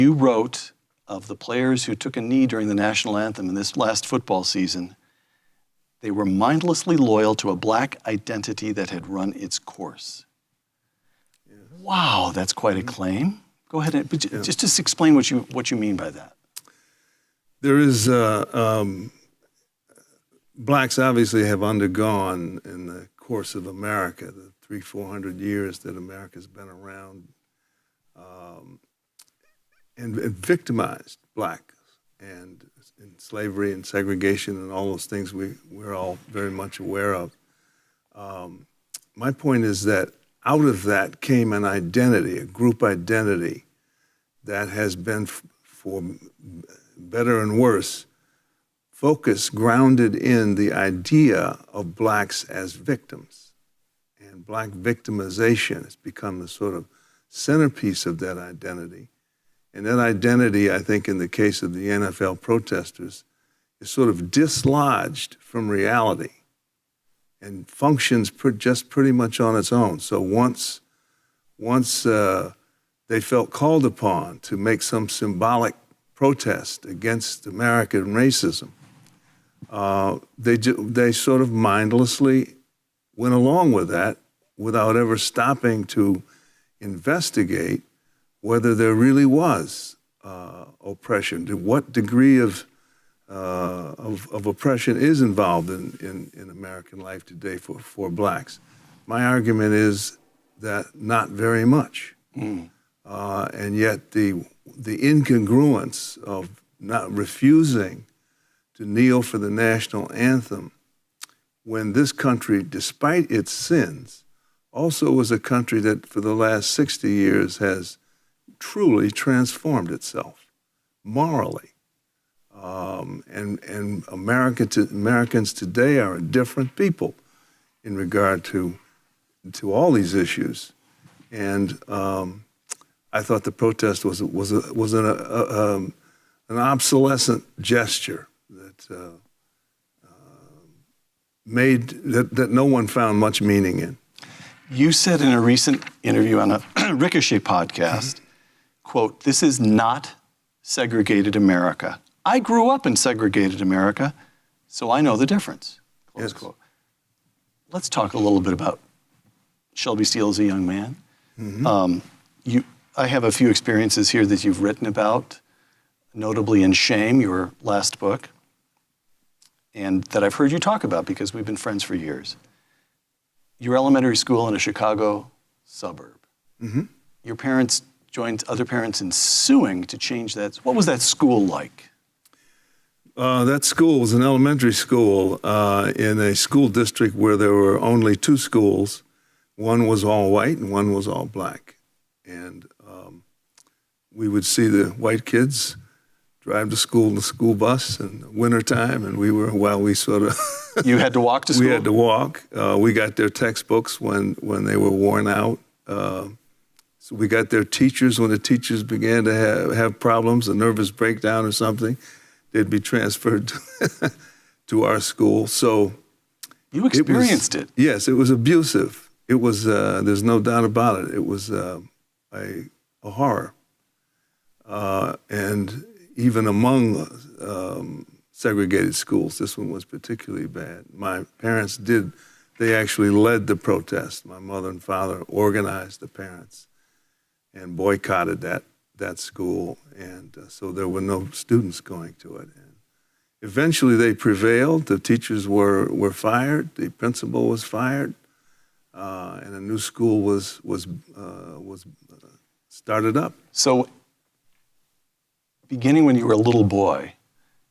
You wrote of the players who took a knee during the national anthem in this last football season. They were mindlessly loyal to a black identity that had run its course. Yeah. Wow, that's quite a claim. Go ahead, but just explain what you mean by that. There is, blacks obviously have undergone in the course of America, the 300-400 years that America's been around, and victimized blacks and in slavery and segregation and all those things we're all very much aware of. My point is that out of that came an identity, a group identity that has been, for better and worse, focused, grounded in the idea of blacks as victims. And black victimization has become the sort of centerpiece of that identity. And that identity, I think, in the case of the NFL protesters, is sort of dislodged from reality and functions just pretty much on its own. So once they felt called upon to make some symbolic protest against American racism, they sort of mindlessly went along with that without ever stopping to investigate whether there really was oppression, to what degree of oppression is involved in American life today for blacks. My argument is that not very much. And yet the incongruence of not refusing to kneel for the national anthem when this country, despite its sins, also was a country that for the last 60 years has truly transformed itself morally. And Americans today are a different people in regard to all these issues. And I thought the protest was an obsolescent gesture that that no one found much meaning in. You said in a recent interview on a Ricochet podcast, quote, "This is not segregated America. I grew up in segregated America, so I know the difference." Close quote. Let's talk a little bit about Shelby Steele as a young man. I have a few experiences here that you've written about, notably in Shame, your last book, and that I've heard you talk about because we've been friends for years. Your elementary school in a Chicago suburb. Your parents joined other parents in suing to change that. What was that school like? That school was an elementary school in a school district where there were only two schools. One was all white and one was all black. And we would see the white kids drive to school in the school bus in the wintertime, and we sort of... You had to walk to school? We had to walk. We got their textbooks when they were worn out. So we got their teachers when the teachers began to have problems, a nervous breakdown or something. They'd be transferred to our school. So you experienced it. Yes, it was abusive. It was, there's no doubt about it. It was a horror. And even among segregated schools, this one was particularly bad. My parents they actually led the protest. My mother and father organized the parents and boycotted that school. And so there were no students going to it. And eventually they prevailed. The teachers were fired. The principal was fired. And a new school was started up. So beginning when you were a little boy,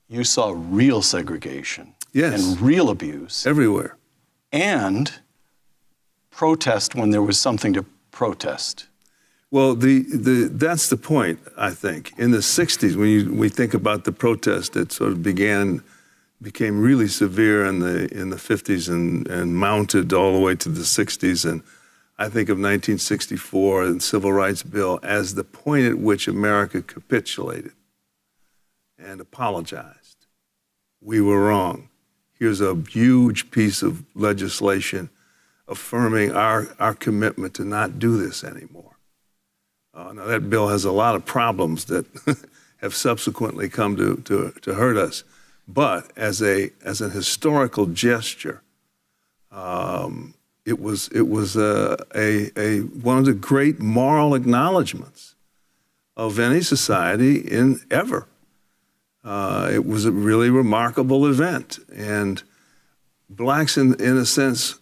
you saw real segregation. Yes. And real abuse. Everywhere. And protest when there was something to protest. Well, that's the point, I think. In the 60s, when we think about the protest that sort of became really severe in the 50s and mounted all the way to the 60s, and I think of 1964 and Civil Rights Bill as the point at which America capitulated and apologized. We were wrong. Here's a huge piece of legislation affirming our commitment to not do this anymore. Now, that bill has a lot of problems that have subsequently come to hurt us. But as an historical gesture, it was one of the great moral acknowledgments of any society in ever. It was a really remarkable event, and blacks, in a sense,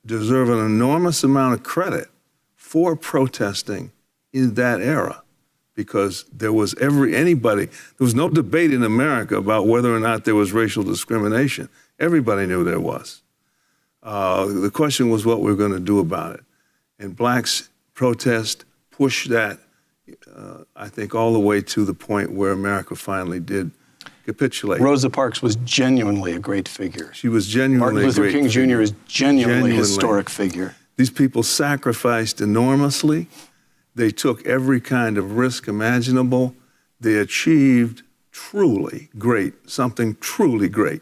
deserve an enormous amount of credit for protesting in that era, because there was there was no debate in America about whether or not there was racial discrimination. Everybody knew there was. The question was what we were going to do about it. And blacks' protest pushed that, I think, all the way to the point where America finally did capitulate. Rosa Parks was genuinely a great figure. She was genuinely Martin Luther King Jr. is genuinely a historic figure. These people sacrificed enormously. They took every kind of risk imaginable. They achieved truly great, something truly great.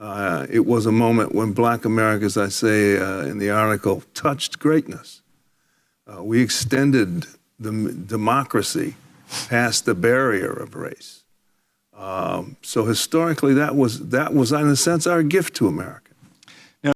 It was a moment when Black America, as I say in the article, touched greatness. We extended the democracy past the barrier of race. So historically, that was, in a sense, our gift to America.